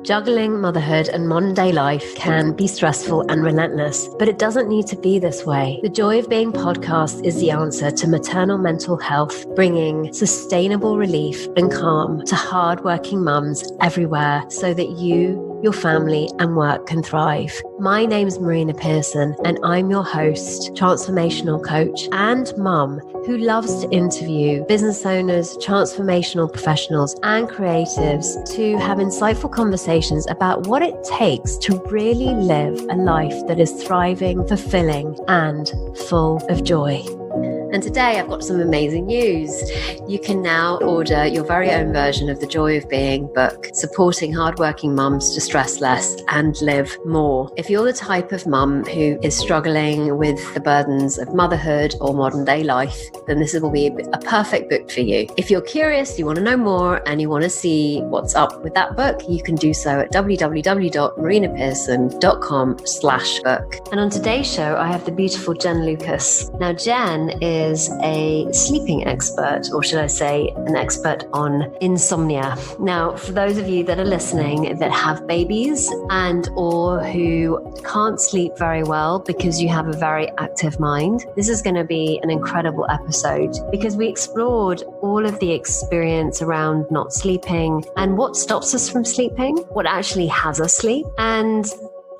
Juggling motherhood and modern day life can be stressful and relentless, but it doesn't need to be this way. The Joy of Being podcast is the answer to maternal mental health, bringing sustainable relief and calm to hardworking mums everywhere so that you, your family and work can thrive. My name's Marina Pearson and I'm your host, transformational coach and mum who loves to interview business owners, transformational professionals and creatives to have insightful conversations about what it takes to really live a life that is thriving, fulfilling and full of joy. And today I've got some amazing news. You can now order your very own version of the Joy of Being book, supporting hardworking mums to stress less and live more. If you're the type of mum who is struggling with the burdens of motherhood or modern day life, then this will be a perfect book for you. If you're curious, you want to know more and you want to see what's up with that book, you can do so at www.marinapearson.com/book. And on today's show, I have the beautiful Jen Lucas. Now, Jen is a sleeping expert, or should I say an expert on insomnia. Now, for those of you that are listening that have babies and or who can't sleep very well because you have a very active mind, this is going to be an incredible episode because we explored all of the experience around not sleeping and what stops us from sleeping, what actually has us sleep, and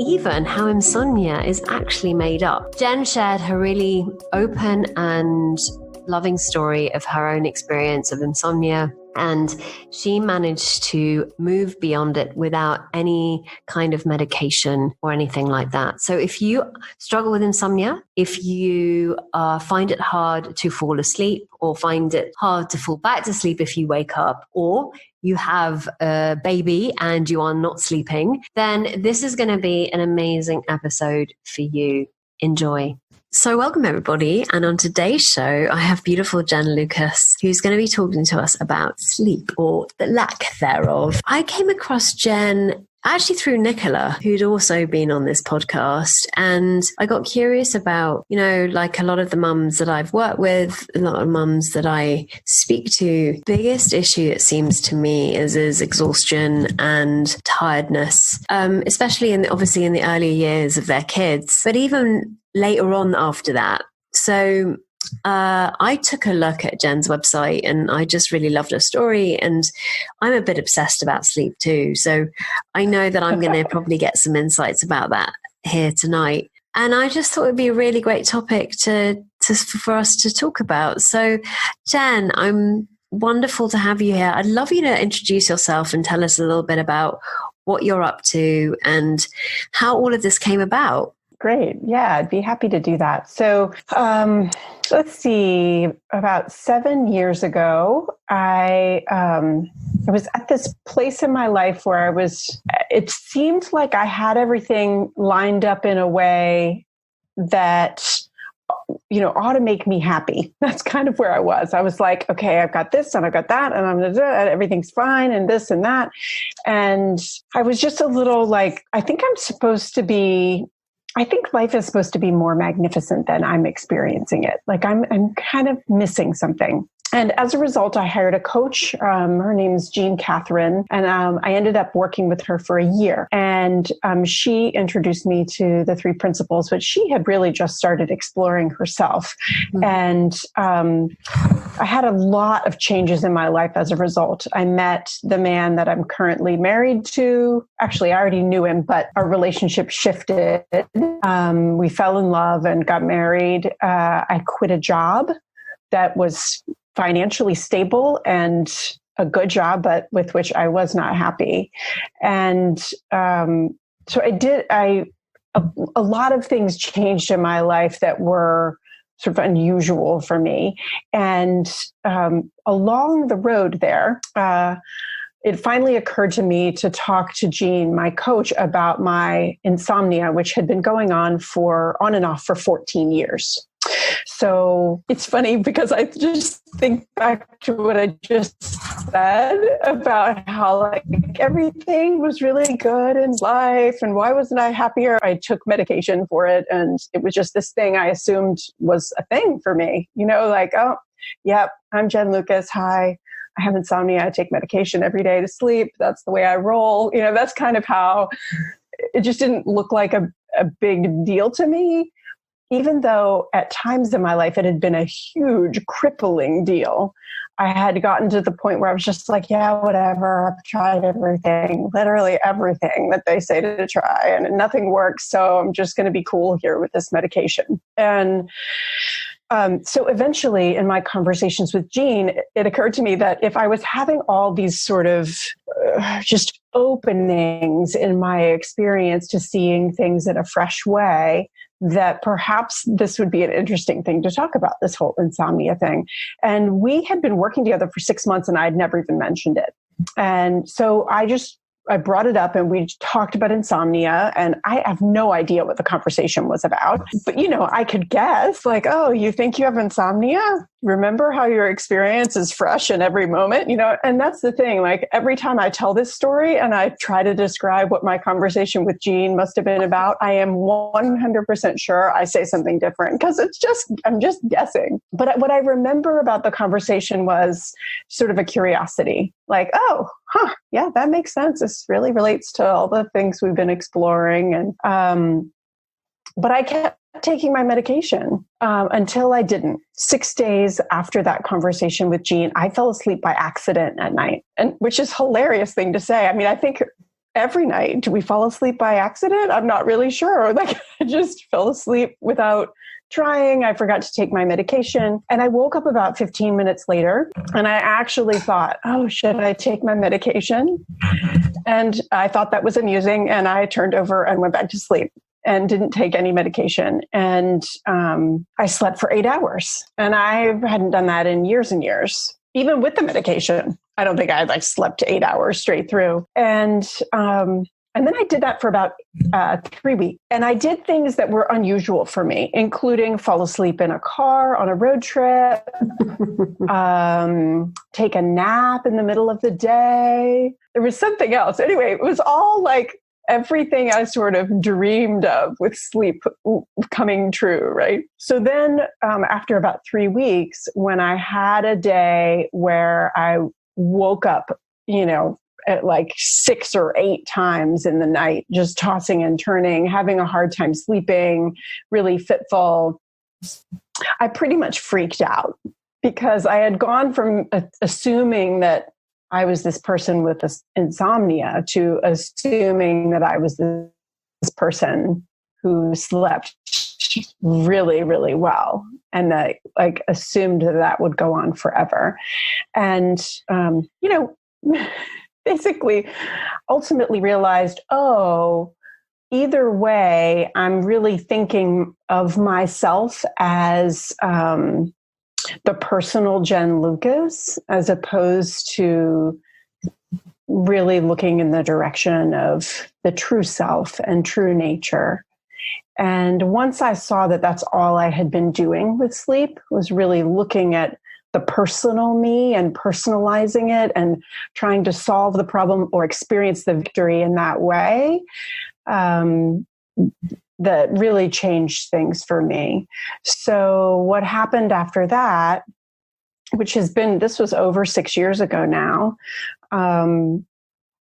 even how insomnia is actually made up. Jen shared her really open and loving story of her own experience of insomnia, and she managed to move beyond it without any kind of medication or anything like that. So if you struggle with insomnia, if you find it hard to fall asleep or find it hard to fall back to sleep if you wake up, or you have a baby and you are not sleeping, then this is going to be an amazing episode for you. Enjoy. So welcome everybody. And on today's show, I have beautiful Jen Lucas, who's going to be talking to us about sleep or the lack thereof. I came across Jen actually through Nicola, who'd also been on this podcast. And I got curious about, like a lot of the mums that I've worked with, a lot of mums that I speak to, biggest issue, it seems to me, is exhaustion and tiredness, especially obviously in the earlier years of their kids, but even later on after that. So I took a look at Jen's website and I just really loved her story, and I'm a bit obsessed about sleep too. So I know that I'm going to probably get some insights about that here tonight. And I just thought it'd be a really great topic for us to talk about. So Jen, I'm wonderful to have you here. I'd love you to introduce yourself and tell us a little bit about what you're up to and how all of this came about. Great. Yeah, I'd be happy to do that. So let's see, about 7 years ago, I was at this place in my life where it seemed like I had everything lined up in a way that, ought to make me happy. That's kind of where I was. I was like, okay, I've got this and I've got that and everything's fine and this and that. And I was just a little like, I think life is supposed to be more magnificent than I'm experiencing it. Like I'm kind of missing something. And as a result, I hired a coach. Her name's Jean Catherine. And I ended up working with her for a year. And she introduced me to the 3 principles, which she had really just started exploring herself. Mm-hmm. And I had a lot of changes in my life as a result. I met the man that I'm currently married to. Actually, I already knew him, but our relationship shifted. We fell in love and got married. I quit a job that was financially stable and a good job, but with which I was not happy. And so a lot of things changed in my life that were sort of unusual for me. And along the road there, it finally occurred to me to talk to Jean, my coach, about my insomnia, which had been going on and off for 14 years. So it's funny because I just think back to what I just said about how like everything was really good in life and why wasn't I happier? I took medication for it and it was just this thing I assumed was a thing for me, like, oh, yep, I'm Jen Lucas. Hi. I have insomnia. I take medication every day to sleep. That's the way I roll. That's kind of how it just didn't look like a big deal to me, even though at times in my life it had been a huge crippling deal. I had gotten to the point where I was just like, yeah, whatever. I've tried everything, literally everything that they say to try, and nothing works. So I'm just going to be cool here with this medication. And so eventually in my conversations with Jean, it occurred to me that if I was having all these sort of just openings in my experience to seeing things in a fresh way, that perhaps this would be an interesting thing to talk about, this whole insomnia thing. And we had been working together for 6 months and I'd never even mentioned it. And so I brought it up and we talked about insomnia, and I have no idea what the conversation was about. But, I could guess like, oh, you think you have insomnia? Remember how your experience is fresh in every moment, and that's the thing. Like every time I tell this story and I try to describe what my conversation with Jean must have been about, I am 100% sure I say something different because I'm just guessing. But what I remember about the conversation was sort of a curiosity, like, oh, yeah, that makes sense. This really relates to all the things we've been exploring. And, but I kept taking my medication until I didn't. 6 days after that conversation with Jean, I fell asleep by accident at night, and which is a hilarious thing to say. I mean, I think every night, do we fall asleep by accident? I'm not really sure. Like I just fell asleep without trying. I forgot to take my medication, and I woke up about 15 minutes later, and I actually thought, oh, should I take my medication? And I thought that was amusing, and I turned over and went back to sleep and didn't take any medication. And I slept for 8 hours, and I hadn't done that in years and years, even with the medication. I don't think I had slept 8 hours straight through. And then I did that for about 3 weeks. And I did things that were unusual for me, including fall asleep in a car on a road trip, take a nap in the middle of the day. There was something else. Anyway, it was all like everything I sort of dreamed of with sleep coming true, right? So then after about 3 weeks, when I had a day where I woke up, at 6 or 8 times in the night, just tossing and turning, having a hard time sleeping, really fitful, I pretty much freaked out because I had gone from assuming that I was this person with this insomnia to assuming that I was this person who slept really, really well, and that assumed that would go on forever. And, basically ultimately realized, either way, I'm really thinking of myself as the personal Jen Lucas, as opposed to really looking in the direction of the true self and true nature. And once I saw that that's all I had been doing with sleep, was really looking at the personal me and personalizing it and trying to solve the problem or experience the victory in that way, that really changed things for me. So what happened after that, this was over 6 years ago now,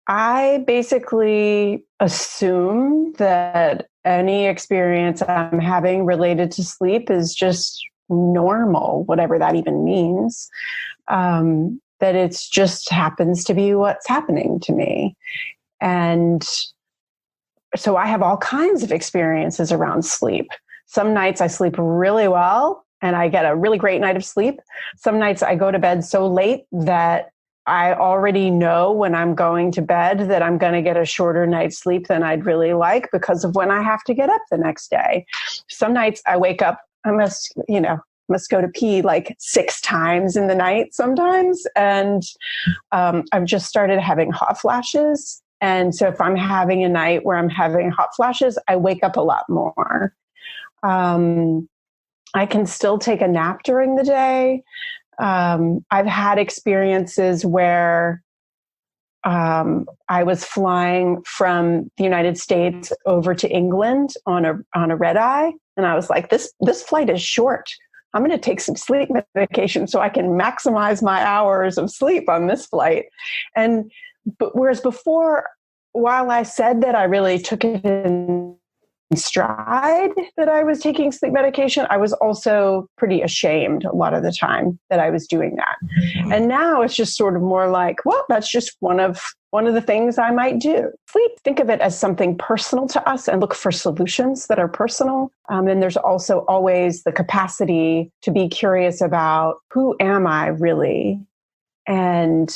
I basically assume that any experience I'm having related to sleep is just normal, whatever that even means, that it's just happens to be what's happening to me. And so I have all kinds of experiences around sleep. Some nights I sleep really well and I get a really great night of sleep. Some nights I go to bed so late that I already know when I'm going to bed that I'm going to get a shorter night's sleep than I'd really like because of when I have to get up the next day. Some nights I wake up, I must go to pee 6 times in the night sometimes. And I've just started having hot flashes. And so if I'm having a night where I'm having hot flashes, I wake up a lot more. I can still take a nap during the day. I've had experiences where I was flying from the United States over to England on a red eye. And I was like, this flight is short. I'm going to take some sleep medication so I can maximize my hours of sleep on this flight. But whereas before, while I said that I really took it in stride that I was taking sleep medication, I was also pretty ashamed a lot of the time that I was doing that. And now it's just sort of more like, well, that's just one of the things I might do. Sleep, think of it as something personal to us and look for solutions that are personal. And there's also always the capacity to be curious about who am I really, and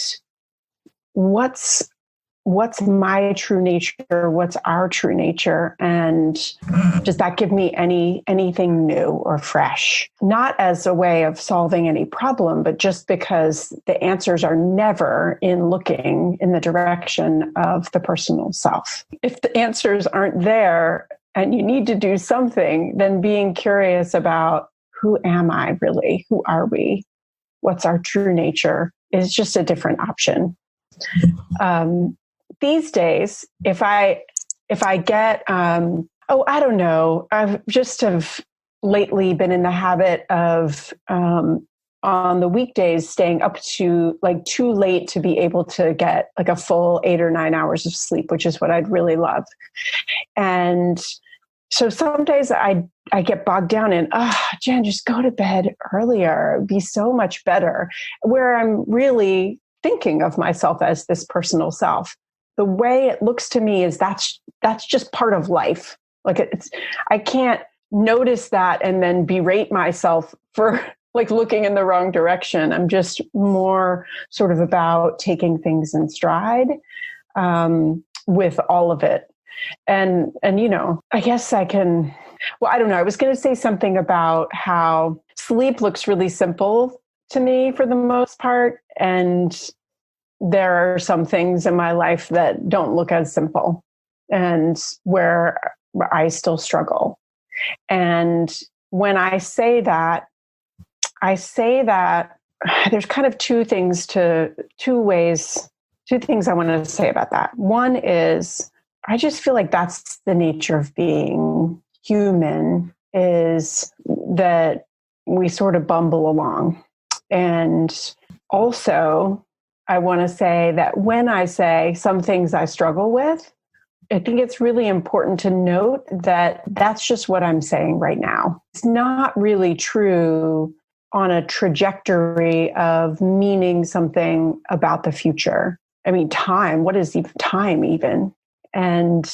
what's my true nature? What's our true nature? And does that give me anything new or fresh? Not as a way of solving any problem, but just because the answers are never in looking in the direction of the personal self. If the answers aren't there and you need to do something, then being curious about who am I really? Who are we? What's our true nature is just a different option. These days, if I get, I don't know, I've just have lately been in the habit of, on the weekdays, staying up to like too late to be able to get like a full 8 or 9 hours of sleep, which is what I'd really love. And so some days I get bogged down in, Jen, just go to bed earlier. It'd be so much better. Where I'm really thinking of myself as this personal self. The way it looks to me is that's just part of life. Like I can't notice that and then berate myself for like looking in the wrong direction. I'm just more sort of about taking things in stride with all of it. And I guess I don't know. I was going to say something about how sleep looks really simple to me for the most part. And there are some things in my life that don't look as simple and where I still struggle. And when I say that there's kind of two things I want to say about that. One is I just feel like that's the nature of being human, is that we sort of bumble along. And also, I want to say that when I say some things I struggle with, I think it's really important to note that that's just what I'm saying right now. It's not really true on a trajectory of meaning something about the future. I mean, time, what is time even? And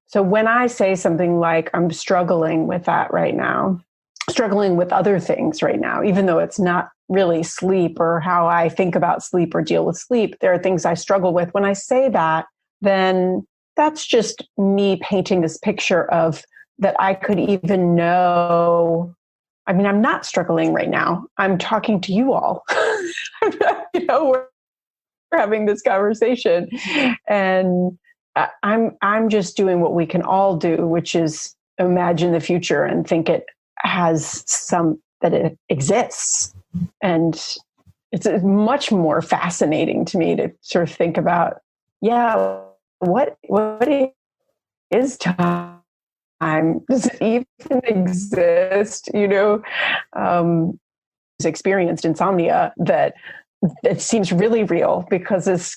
so when I say something like I'm struggling with that right now, struggling with other things right now, even though it's not really sleep or how I think about sleep or deal with sleep, there are things I struggle with. When I say that, then that's just me painting this picture of that I could even know. I mean, I'm not struggling right now. I'm talking to you all. We're having this conversation, and I'm just doing what we can all do, which is imagine the future and think it that it exists. And it's much more fascinating to me to sort of think about, what is time? Does it even exist? Experienced insomnia that it seems really real, because it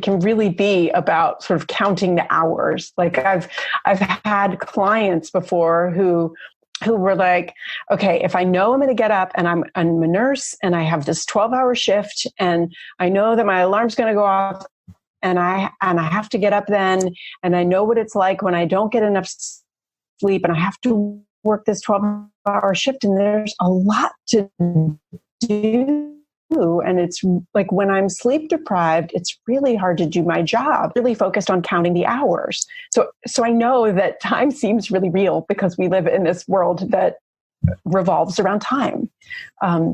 can really be about sort of counting the hours. Like I've had clients before who were like, okay, if I know I'm going to get up and I'm a nurse and I have this 12-hour shift and I know that my alarm's going to go off and I have to get up then, and I know what it's like when I don't get enough sleep and I have to work this 12-hour shift, and there's a lot to do. And it's like when I'm sleep deprived, it's really hard to do my job, really focused on counting the hours. So I know that time seems really real because we live in this world that revolves around time.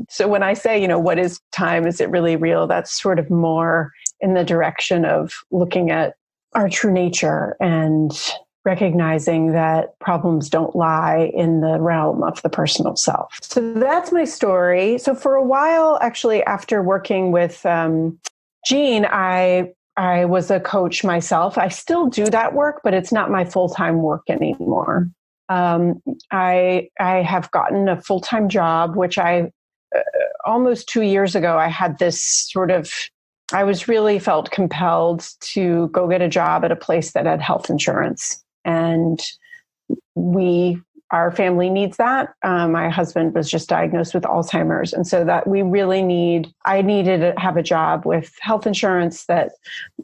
So when I say, what is time? Is it really real? That's sort of more in the direction of looking at our true nature and recognizing that problems don't lie in the realm of the personal self. So that's my story. So for a while, actually, after working with Jean, I was a coach myself. I still do that work, but it's not my full-time work anymore. I have gotten a full-time job, which almost 2 years ago, I had this sort of, I was really felt compelled to go get a job at a place that had health insurance. And our family needs that. My husband was just diagnosed with Alzheimer's. And so that I needed to have a job with health insurance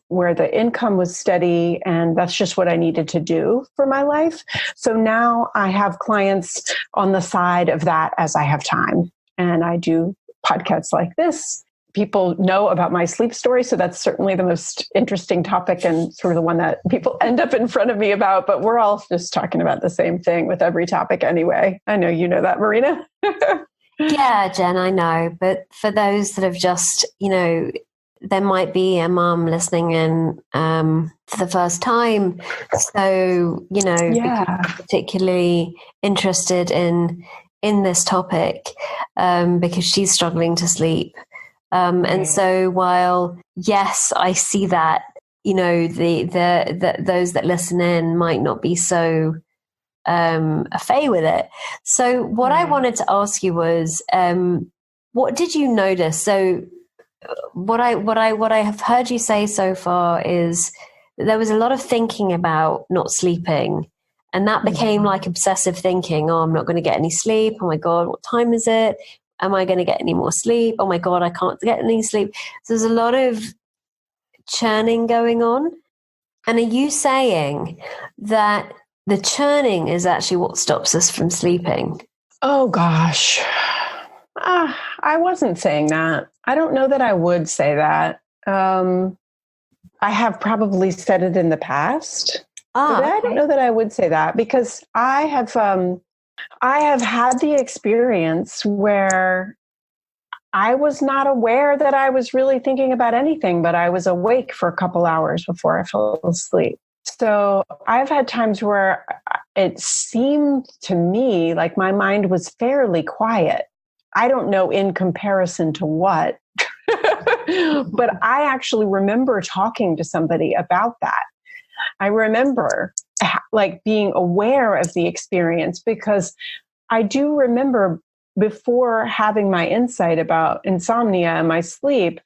where the income was steady. And that's just what I needed to do for my life. So now I have clients on the side of that as I have time. And I do podcasts like this. People know about my sleep story. So that's certainly the most interesting topic and sort of the one that people end up in front of me about. But we're all just talking about the same thing with every topic anyway. I know you know that, Marina. Yeah, Jen, I know. But for those that have just, there might be a mom listening in for the first time. So, particularly interested in this topic because she's struggling to sleep. And so while, yes, I see that, those that listen in might not be so affair with it. So what I wanted to ask you was, what did you notice? So what I have heard you say so far is that there was a lot of thinking about not sleeping, and that became like obsessive thinking. Oh, I'm not going to get any sleep. Oh my God, what time is it? Am I going to get any more sleep? Oh my God, I can't get any sleep. So there's a lot of churning going on. And are you saying that the churning is actually what stops us from sleeping? Oh gosh. I wasn't saying that. I don't know that I would say that. I have probably said it in the past. But I don't know that I would say that because I have had the experience where I was not aware that I was really thinking about anything, but I was awake for a couple hours before I fell asleep. So I've had times where it seemed to me like my mind was fairly quiet. I don't know in comparison to what, but I actually remember talking to somebody about that. I remember like being aware of the experience because I do remember before having my insight about insomnia and my sleep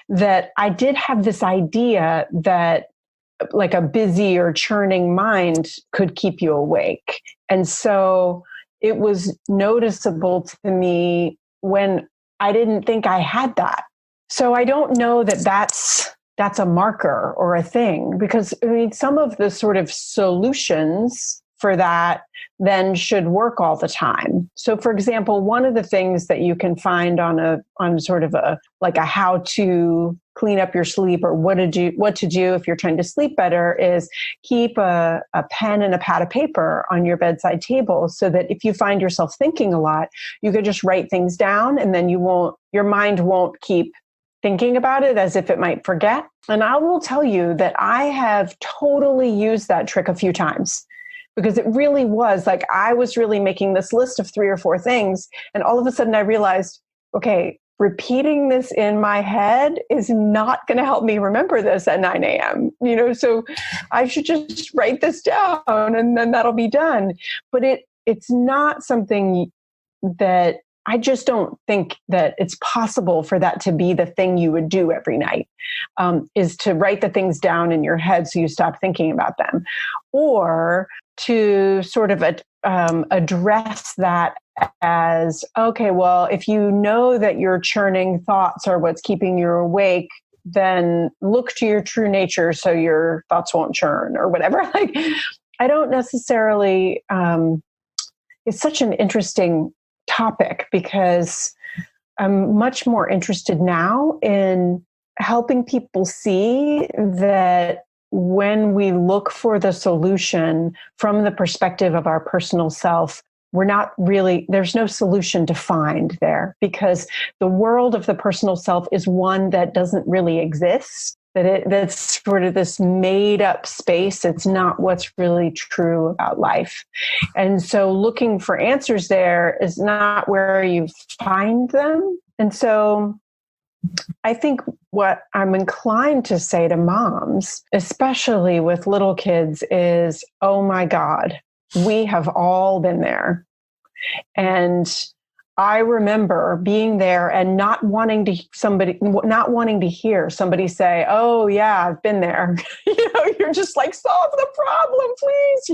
that I did have this idea that like a busy or churning mind could keep you awake. And so it was noticeable to me when I didn't think I had that. So I don't know that that's a marker or a thing, because I mean, some of the sort of solutions for that then should work all the time. So for example, one of the things that you can find on sort of a how to clean up your sleep or what to do if you're trying to sleep better is keep a pen and a pad of paper on your bedside table so that if you find yourself thinking a lot, you can just write things down and then your mind won't keep thinking about it as if it might forget. And I will tell you that I have totally used that trick a few times because it really was like I was really making this list of 3 or 4 things. And all of a sudden I realized, okay, repeating this in my head is not going to help me remember this at 9 a.m. So I should just write this down and then that'll be done. But it's not something that I just don't think that it's possible for that to be the thing you would do every night, is to write the things down in your head so you stop thinking about them, or to sort of address that as, okay, well, if you know that your churning thoughts are what's keeping you awake, then look to your true nature so your thoughts won't churn or whatever. Like, I don't necessarily, it's such an interesting topic because I'm much more interested now in helping people see that when we look for the solution from the perspective of our personal self, there's no solution to find there because the world of the personal self is one that doesn't really exist. That's sort of this made up space. It's not what's really true about life. And so looking for answers there is not where you find them. And so I think what I'm inclined to say to moms, especially with little kids, is, oh my God, we have all been there. And I remember being there and not wanting to hear somebody say, "Oh yeah, I've been there." You're just like, solve the problem, please.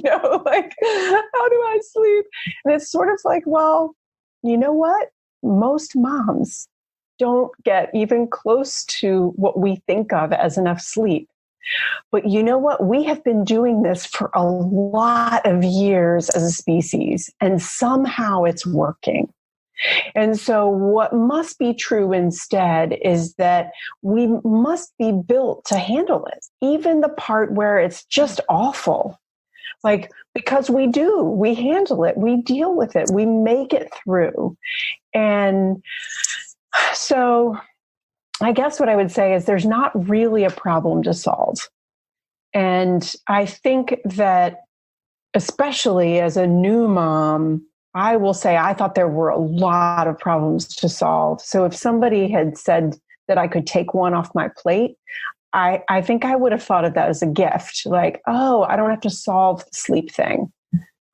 Like, how do I sleep? And it's sort of like, well, you know what? Most moms don't get even close to what we think of as enough sleep. But you know what? We have been doing this for a lot of years as a species, and somehow it's working. And so what must be true instead is that we must be built to handle it, even the part where it's just awful. Like, because we handle it, we deal with it, we make it through. And so I guess what I would say is there's not really a problem to solve. And I think that, especially as a new mom, I will say I thought there were a lot of problems to solve. So if somebody had said that I could take one off my plate, I think I would have thought of that as a gift. Like, oh, I don't have to solve the sleep thing.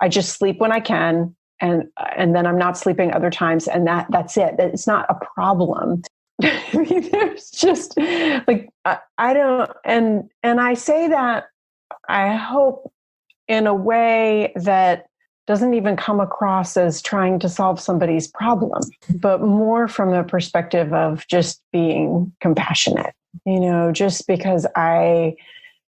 I just sleep when I can, and then I'm not sleeping other times, and that's it. It's not a problem. I mean, there's just like I don't, and I say that, I hope, in a way that doesn't even come across as trying to solve somebody's problem, but more from the perspective of just being compassionate, just because I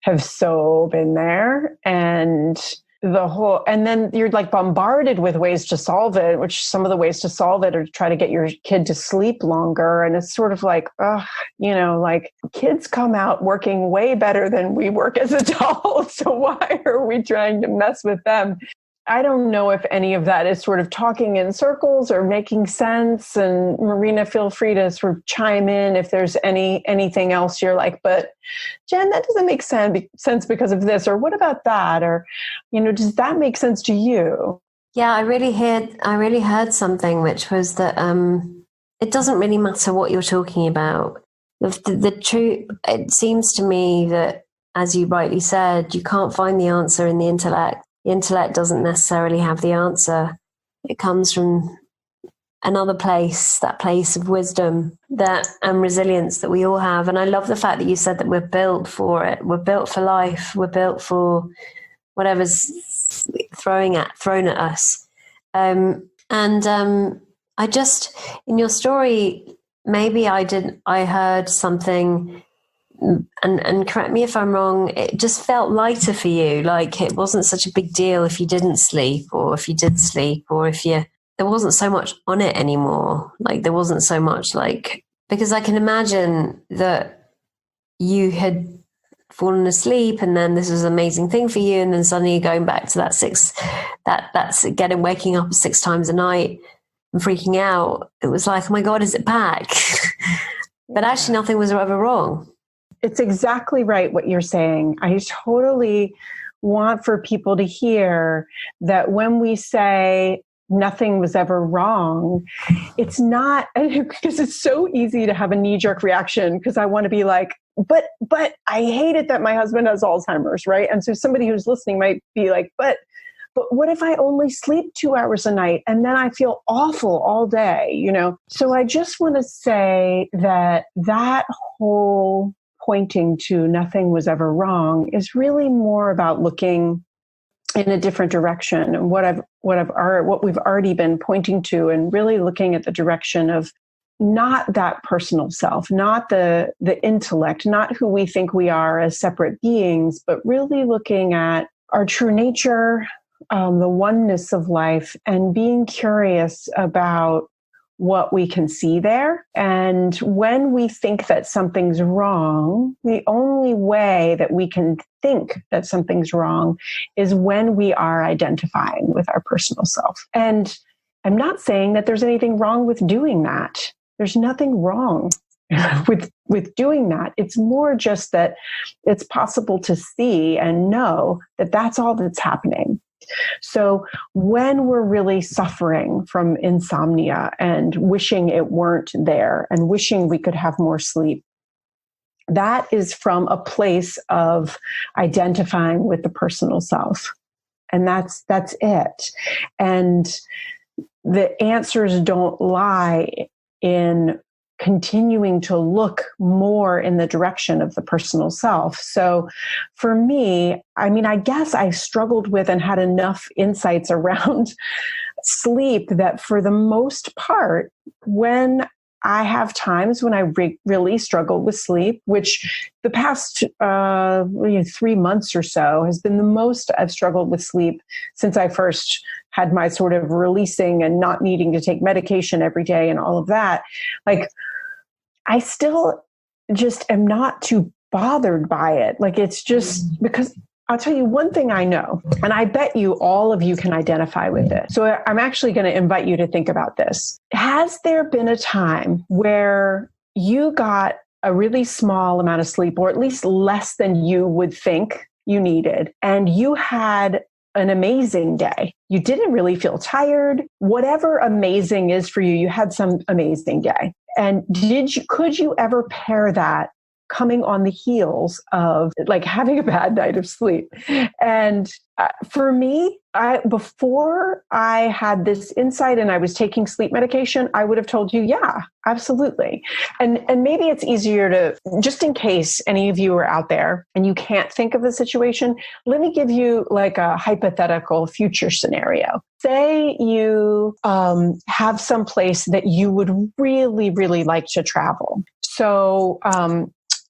have so been there, and then you're like bombarded with ways to solve it, which some of the ways to solve it are to try to get your kid to sleep longer. And it's sort of like, like kids come out working way better than we work as adults. So why are we trying to mess with them? I don't know if any of that is sort of talking in circles or making sense. And Marina, feel free to sort of chime in if there's anything else you're like, but Jen, that doesn't make sense because of this, or what about that? Or, does that make sense to you? Yeah, I really heard something, which was that it doesn't really matter what you're talking about. The truth, it seems to me that, as you rightly said, you can't find the answer in the intellect. The intellect doesn't necessarily have the answer. It comes from another place, that place of wisdom and resilience that we all have. And I love the fact that you said that we're built for it. We're built for life. We're built for whatever's thrown at us. I just, in your story, maybe I heard something, and correct me if I'm wrong, it just felt lighter for you. Like it wasn't such a big deal if you didn't sleep, or if you did sleep, or if there wasn't so much on it anymore. Like there wasn't so much because I can imagine that you had fallen asleep, and then this was an amazing thing for you, and then suddenly you're going back to that's waking up 6 times a night and freaking out. It was like, oh my God, is it back? But actually nothing was ever wrong. It's exactly right what you're saying. I totally want for people to hear that when we say nothing was ever wrong, it's not, because it's so easy to have a knee-jerk reaction, because I want to be like, but I hate it that my husband has Alzheimer's, right? And so somebody who's listening might be like, but what if I only sleep 2 hours a night and then I feel awful all day, So I just want to say that whole pointing to nothing was ever wrong is really more about looking in a different direction, and what we've already been pointing to, and really looking at the direction of not that personal self, not the intellect, not who we think we are as separate beings, but really looking at our true nature, the oneness of life, and being curious about what we can see there. And when we think that something's wrong, the only way that we can think that something's wrong is when we are identifying with our personal self. And I'm not saying that there's anything wrong with doing that. There's nothing wrong with doing that. It's more just that it's possible to see and know that that's all that's happening. So when we're really suffering from insomnia and wishing it weren't there and wishing we could have more sleep, that is from a place of identifying with the personal self. And that's it. And the answers don't lie in continuing to look more in the direction of the personal self. So for me, I mean, I guess I struggled with and had enough insights around sleep that for the most part, when I have times when I really struggle with sleep, which the past 3 months or so has been the most I've struggled with sleep since I first had my sort of releasing and not needing to take medication every day and all of that. Like, I still just am not too bothered by it. Like, it's just because I'll tell you one thing I know, and I bet you all of you can identify with it. So I'm actually going to invite you to think about this. Has there been a time where you got a really small amount of sleep, or at least less than you would think you needed, and you had an amazing day? You didn't really feel tired. Whatever amazing is for you, you had some amazing day. And could you ever pair that coming on the heels of like having a bad night of sleep? And for me, before I had this insight and I was taking sleep medication, I would have told you, yeah, absolutely. And maybe it's easier to, just in case any of you are out there and you can't think of a situation, let me give you like a hypothetical future scenario. Say you have some place that you would really, really like to travel. So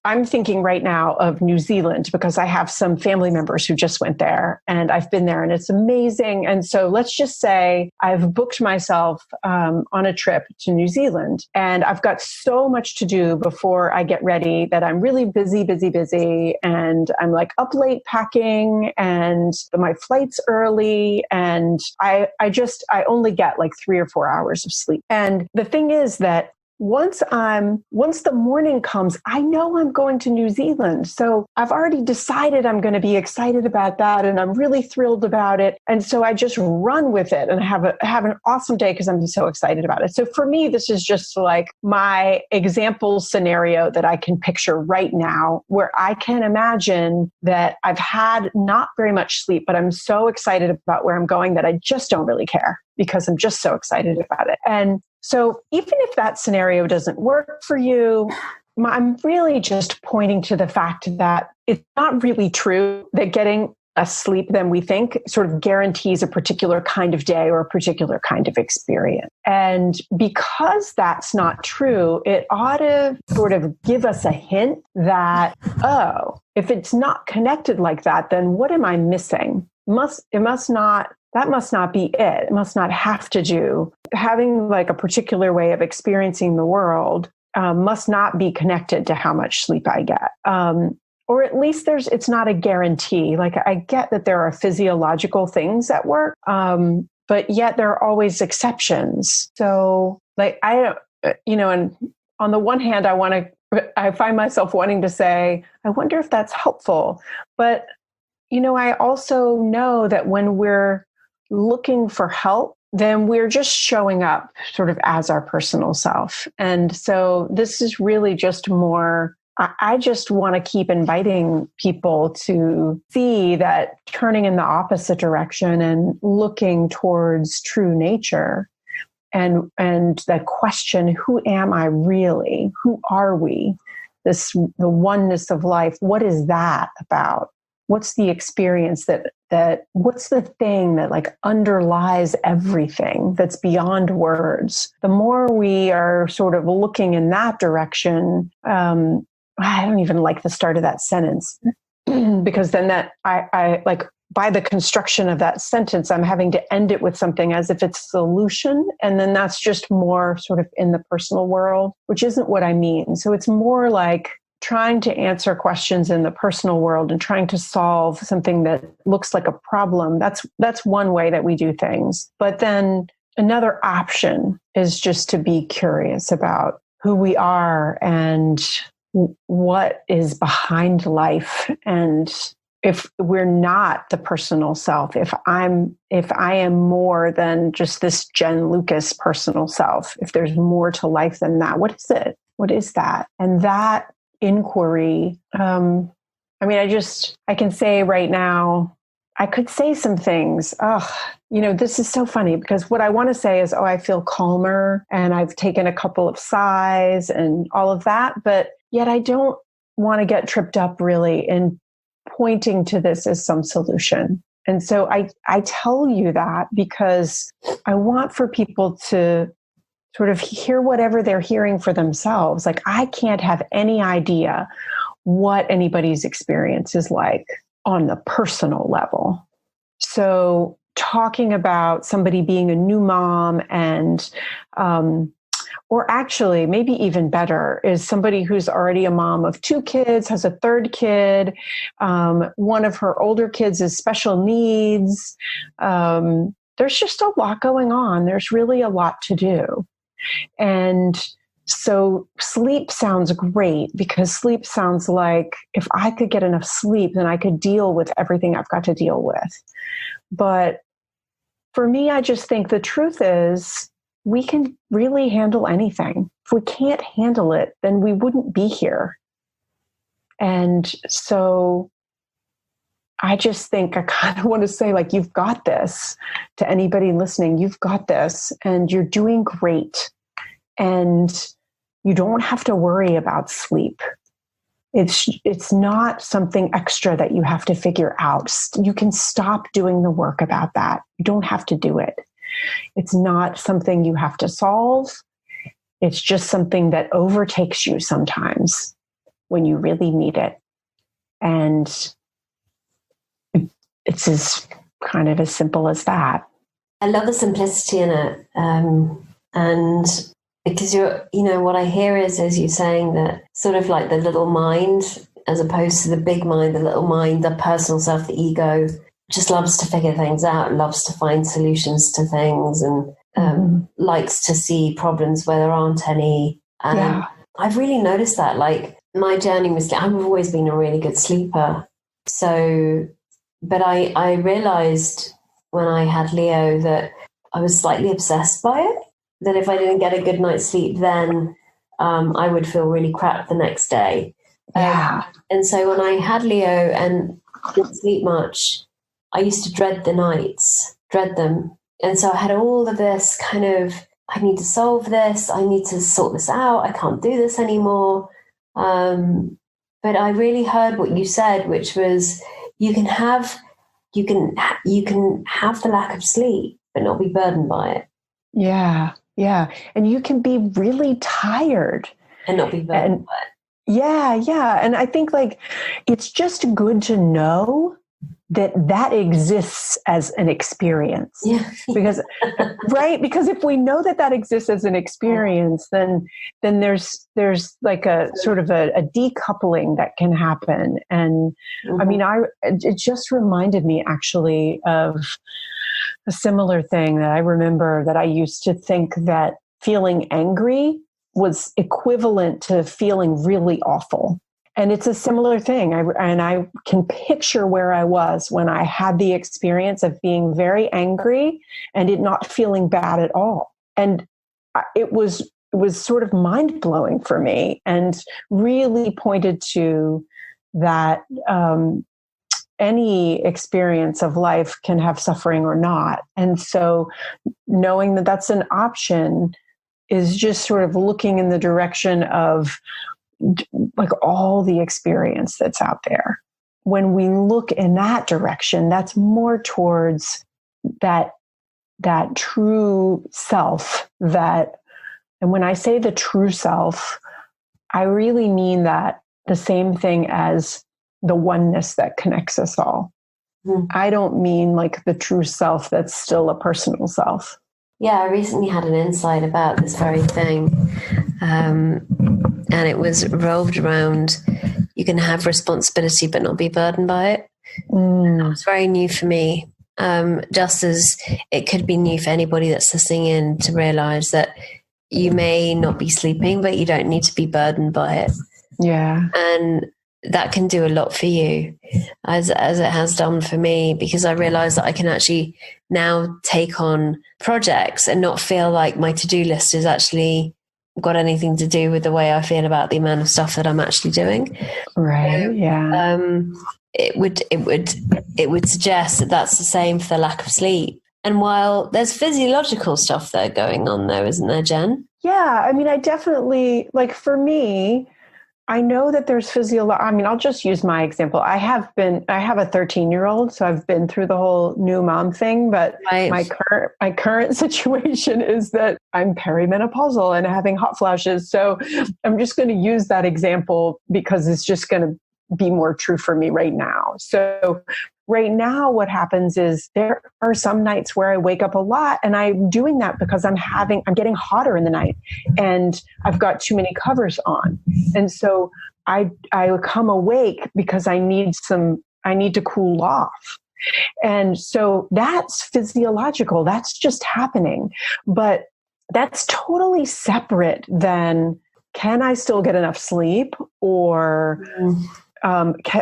I'm thinking right now of New Zealand because I have some family members who just went there and I've been there and it's amazing. And so let's just say I've booked myself on a trip to New Zealand and I've got so much to do before I get ready that I'm really busy. And I'm like up late packing and my flight's early and I only get like 3 or 4 hours of sleep. And the thing is that once the morning comes, I know I'm going to New Zealand. So I've already decided I'm going to be excited about that. And I'm really thrilled about it. And so I just run with it and have an awesome day because I'm so excited about it. So for me, this is just like my example scenario that I can picture right now, where I can imagine that I've had not very much sleep, but I'm so excited about where I'm going that I just don't really care because I'm just so excited about it. And so even if that scenario doesn't work for you, I'm really just pointing to the fact that it's not really true that getting less sleep than we think sort of guarantees a particular kind of day or a particular kind of experience. And because that's not true, it ought to sort of give us a hint that, oh, if it's not connected like that, then what am I missing? That must not be it. It must not have to do. Having like a particular way of experiencing the world must not be connected to how much sleep I get. Or at least it's not a guarantee. Like I get that there are physiological things at work, but yet there are always exceptions. So like and on the one hand, I find myself wanting to say, I wonder if that's helpful. But, I also know that when we're looking for help, then we're just showing up sort of as our personal self. And so this is really just more, I just want to keep inviting people to see that turning in the opposite direction and looking towards true nature and that question, who am I really? Who are we? The oneness of life. What is that about? What's the experience what's the thing that like underlies everything that's beyond words? The more we are sort of looking in that direction, I don't even like the start of that sentence because then that I like by the construction of that sentence, I'm having to end it with something as if it's a solution. And then that's just more sort of in the personal world, which isn't what I mean. So it's more like trying to answer questions in the personal world and trying to solve something that looks like a problem. That's one way that we do things. But then another option is just to be curious about who we are and what is behind life. And if we're not the personal self, if I am more than just this Jen Lucas personal self, if there's more to life than that, what is it? What is that? And that inquiry, I can say right now, I could say some things. This is so funny because what I want to say is, I feel calmer and I've taken a couple of sighs and all of that. But yet I don't want to get tripped up really in pointing to this as some solution. And so I tell you that because I want for people to sort of hear whatever they're hearing for themselves. Like, I can't have any idea what anybody's experience is like on the personal level. So talking about somebody being a new mom and, or actually maybe even better is somebody who's already a mom of 2 kids, has a 3rd kid. One of her older kids is special needs. There's just a lot going on. There's really a lot to do. And so sleep sounds great because sleep sounds like if I could get enough sleep, then I could deal with everything I've got to deal with. But for me, I just think the truth is we can really handle anything. If we can't handle it, then we wouldn't be here. And so I just think I kind of want to say, like, you've got this to anybody listening. You've got this and you're doing great. And you don't have to worry about sleep. It's not something extra that you have to figure out. You can stop doing the work about that. You don't have to do it. It's not something you have to solve. It's just something that overtakes you sometimes when you really need it. And it's as kind of as simple as that. I love the simplicity in it. And because what I hear is you saying that sort of like the little mind, as opposed to the big mind, the little mind, the personal self, the ego, just loves to figure things out, loves to find solutions to things, and likes to see problems where there aren't any. And I've really noticed that, like, my journey was, I've always been a really good sleeper. So, but I realized when I had Leo that I was slightly obsessed by it. That if I didn't get a good night's sleep, then I would feel really crap the next day. And so when I had Leo and didn't sleep much, I used to dread the nights, dread them. And so I had all of this kind of, I need to solve this. I need to sort this out. I can't do this anymore. But I really heard what you said, which was you can have the lack of sleep, but not be burdened by it. Yeah. Yeah. And you can be really tired. And not be burdened by it. Yeah. And I think, like, it's just good to know that exists as an experience. Yeah. Because, right? Because if we know that exists as an experience, then there's like a sort of a decoupling that can happen. And I mean, it just reminded me actually of a similar thing that I remember that I used to think that feeling angry was equivalent to feeling really awful. And it's a similar thing. I can picture where I was when I had the experience of being very angry and it not feeling bad at all. And it was sort of mind-blowing for me and really pointed to that any experience of life can have suffering or not. And so knowing that that's an option is just sort of looking in the direction of like all the experience that's out there. When we look in that direction, that's more towards that true self and when I say the true self, I really mean that the same thing as the oneness that connects us all. I don't mean like the true self that's still a personal self. Yeah, I recently had an insight about this very thing. And it was revolved around you can have responsibility but not be burdened by it. That was very new for me. Just as it could be new for anybody that's listening in to realize that you may not be sleeping, but you don't need to be burdened by it. Yeah. And that can do a lot for you, as it has done for me, because I realized that I can actually now take on projects and not feel like my to-do list has actually got anything to do with the way I feel about the amount of stuff that I'm actually doing. Right. Yeah. it would suggest that that's the same for the lack of sleep. And while there's physiological stuff there going on, though, isn't there, Jen? Yeah, I mean, I definitely, like, for me, I know that there's I mean, I'll just use my example. I have a 13-year-old, so I've been through the whole new mom thing, but Right. my current situation is that I'm perimenopausal and having hot flashes. So I'm just going to use that example because it's just going to be more true for me right now. So right now, what happens is there are some nights where I wake up a lot, and I'm doing that because I'm getting hotter in the night and I've got too many covers on. And so I come awake because I need to cool off. And so that's physiological. That's just happening. But that's totally separate than, can I still get enough sleep, or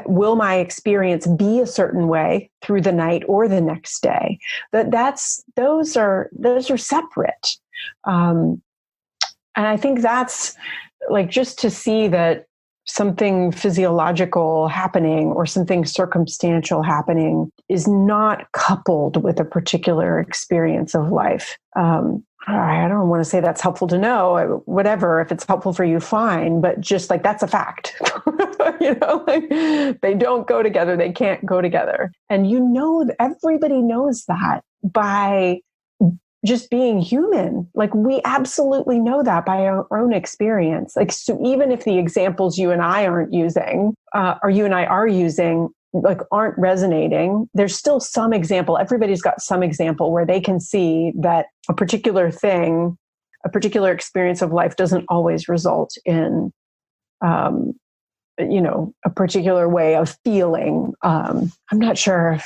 will my experience be a certain way through the night or the next day? Those are separate. And I think that's, like, just to see that something physiological happening or something circumstantial happening is not coupled with a particular experience of life. I don't want to say that's helpful to know, whatever. If it's helpful for you, fine. But just, like, that's a fact. Like, they don't go together. They can't go together. And everybody knows that by just being human. Like, we absolutely know that by our own experience. Like, so even if the examples you and I aren't using, or you and I are using, like, aren't resonating, there's still some example. Everybody's got some example where they can see that a particular thing, a particular experience of life doesn't always result in, a particular way of feeling. I'm not sure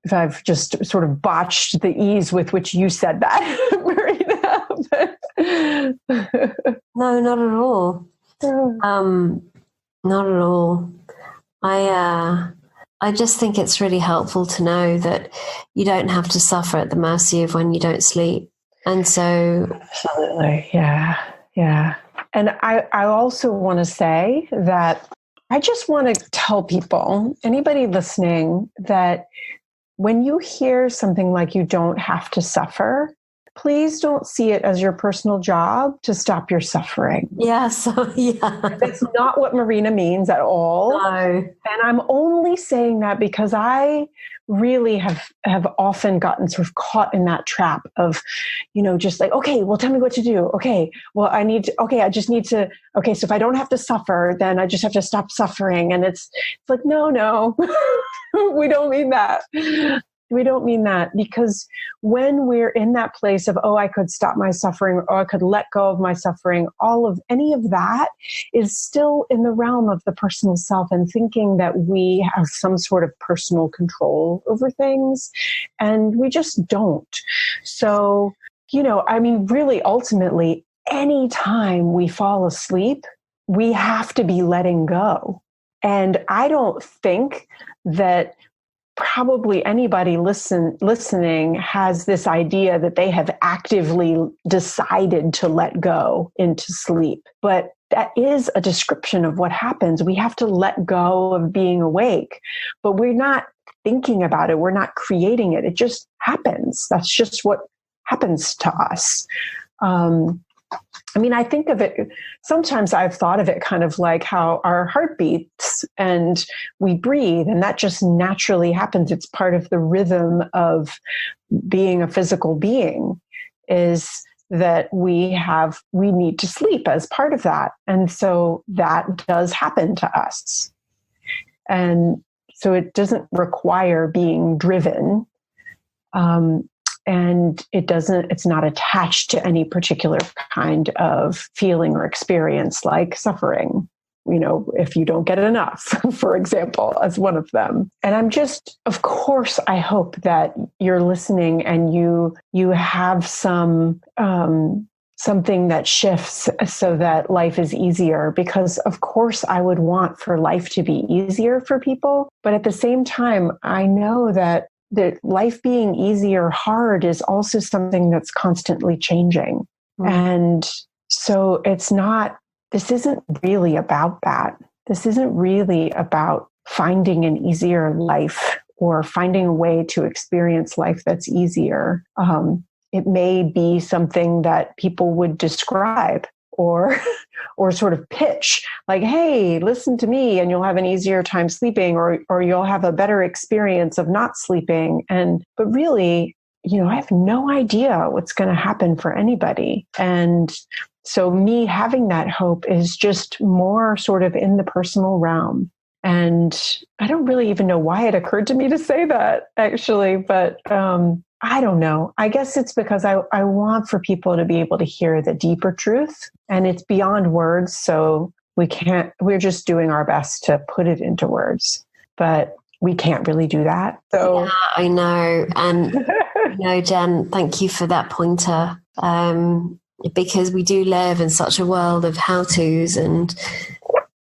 if I've just sort of botched the ease with which you said that, Marina. No, not at all. Not at all. I just think it's really helpful to know that you don't have to suffer at the mercy of when you don't sleep. And so... Absolutely. Yeah. And I also want to say that I just want to tell people, anybody listening, that when you hear something like you don't have to suffer, please don't see it as your personal job to stop your suffering. Yeah, yeah. That's not what Marina means at all. No. And I'm only saying that because I really have often gotten sort of caught in that trap of, just like, okay, well, tell me what to do. Okay, well, I just need to, okay, so if I don't have to suffer, then I just have to stop suffering. And it's like, no, we don't mean that. We don't mean that, because when we're in that place of, I could stop my suffering, or I could let go of my suffering, any of that is still in the realm of the personal self, and thinking that we have some sort of personal control over things, and we just don't. So, really, ultimately, anytime we fall asleep, we have to be letting go. And I don't think that probably anybody listening has this idea that they have actively decided to let go into sleep. But that is a description of what happens. We have to let go of being awake, but we're not thinking about it. We're not creating it. It just happens. That's just what happens to us. I think of it, sometimes I've thought of it kind of like how our heart beats and we breathe, and that just naturally happens. It's part of the rhythm of being a physical being, is that we need to sleep as part of that. And so that does happen to us. And so it doesn't require being driven. And it's not attached to any particular kind of feeling or experience, like suffering, if you don't get enough, for example, as one of them. And of course, I hope that you're listening and you have something that shifts so that life is easier, because of course I would want for life to be easier for people. But at the same time, I know that life being easy or hard is also something that's constantly changing. Mm. And so this isn't really about that. this isn't really about finding an easier life or finding a way to experience life that's easier. It may be something that people would describe or sort of pitch like, hey, listen to me and you'll have an easier time sleeping, or you'll have a better experience of not sleeping. But really, I have no idea what's going to happen for anybody. And so me having that hope is just more sort of in the personal realm. And I don't really even know why it occurred to me to say that, actually, but I don't know. I guess it's because I want for people to be able to hear the deeper truth, and it's beyond words. So we're just doing our best to put it into words, but we can't really do that. So yeah, I know. And, Jen, thank you for that pointer. Because we do live in such a world of how-tos, and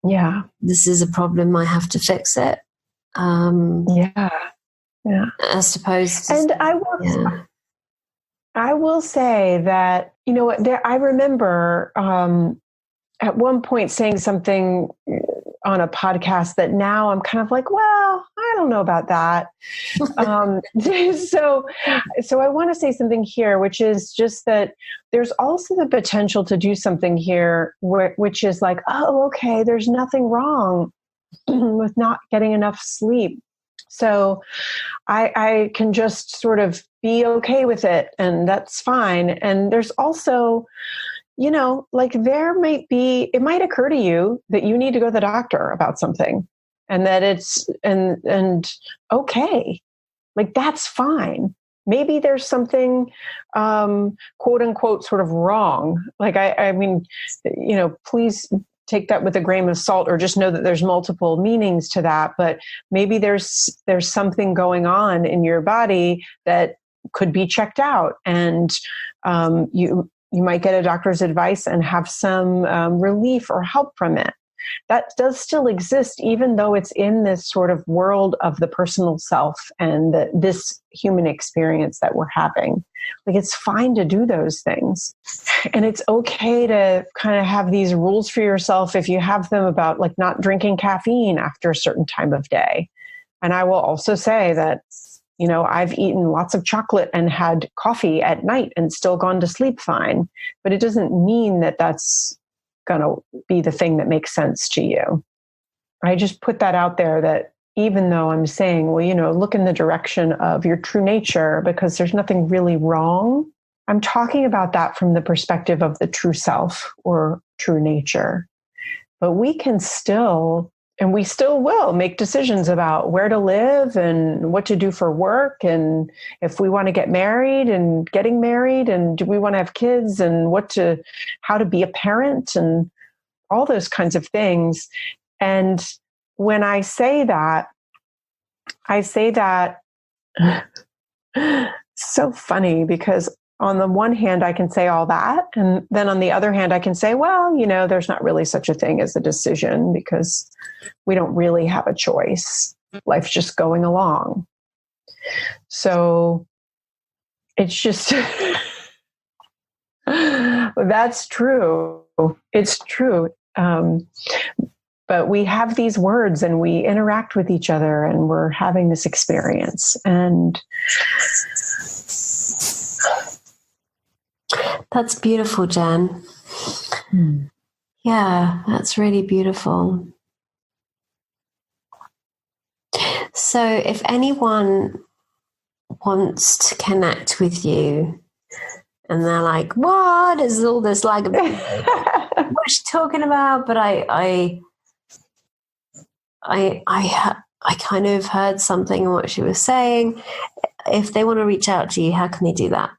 yeah, this is a problem. I have to fix it. Yeah. As opposed to, and I will say that, I remember at one point saying something on a podcast that now I'm kind of like, well, I don't know about that. So I want to say something here, which is just that there's also the potential to do something here, which is like, oh, okay, there's nothing wrong with not getting enough sleep. So I can just sort of be okay with it, and that's fine. And there's also, like it might occur to you that you need to go to the doctor about something, and that it's, and okay, like that's fine. Maybe there's something, quote unquote, sort of wrong. Like, I mean, please take that with a grain of salt, or just know that there's multiple meanings to that. But maybe there's something going on in your body that could be checked out, and you might get a doctor's advice and have some relief or help from it. That does still exist, even though it's in this sort of world of the personal self and this human experience that we're having. Like, it's fine to do those things. And it's okay to kind of have these rules for yourself if you have them about like not drinking caffeine after a certain time of day. And I will also say that, I've eaten lots of chocolate and had coffee at night and still gone to sleep fine. But it doesn't mean that that's going to be the thing that makes sense to you. I just put that out there, that even though I'm saying, well, look in the direction of your true nature, because there's nothing really wrong. I'm talking about that from the perspective of the true self or true nature. But we can still, and we still will, make decisions about where to live and what to do for work, and if we want to get married and getting married, and do we want to have kids, and how to be a parent, and all those kinds of things. And when I say that so funny, because on the one hand, I can say all that. And then on the other hand, I can say, well, there's not really such a thing as a decision, because we don't really have a choice. Life's just going along. So it's just, that's true. It's true. But we have these words and we interact with each other, and we're having this experience. And that's beautiful, Jen. Yeah, that's really beautiful. So if anyone wants to connect with you and they're like, what is all this like? What's she talking about? But I kind of heard something in what she was saying. If they want to reach out to you, how can they do that?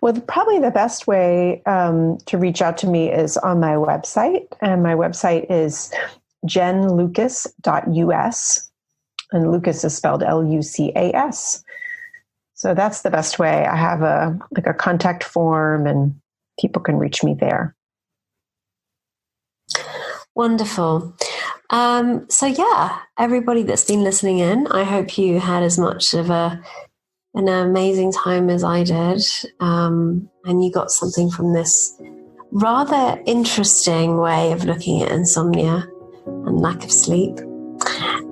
Well, probably the best way to reach out to me is on my website. And my website is jenlucas.us. And Lucas is spelled Lucas. So that's the best way. I have a contact form, and people can reach me there. Wonderful. So yeah, everybody that's been listening in, I hope you had as much of an amazing time as I did, and you got something from this rather interesting way of looking at insomnia. and lack of sleep.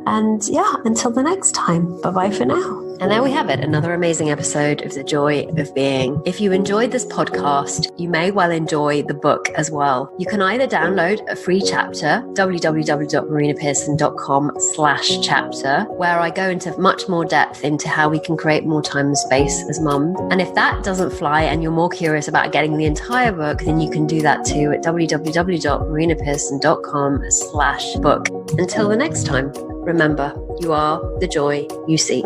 And yeah, until the next time, bye-bye for now. And there we have it, another amazing episode of The Joy of Being. If you enjoyed this podcast, you may well enjoy the book as well. You can either download a free chapter, www.marinapearson.com/chapter, where I go into much more depth into how we can create more time and space as mums. And if that doesn't fly and you're more curious about getting the entire book, then you can do that too at www.marinapearson.com/book. Until the next time, remember, you are the joy you seek.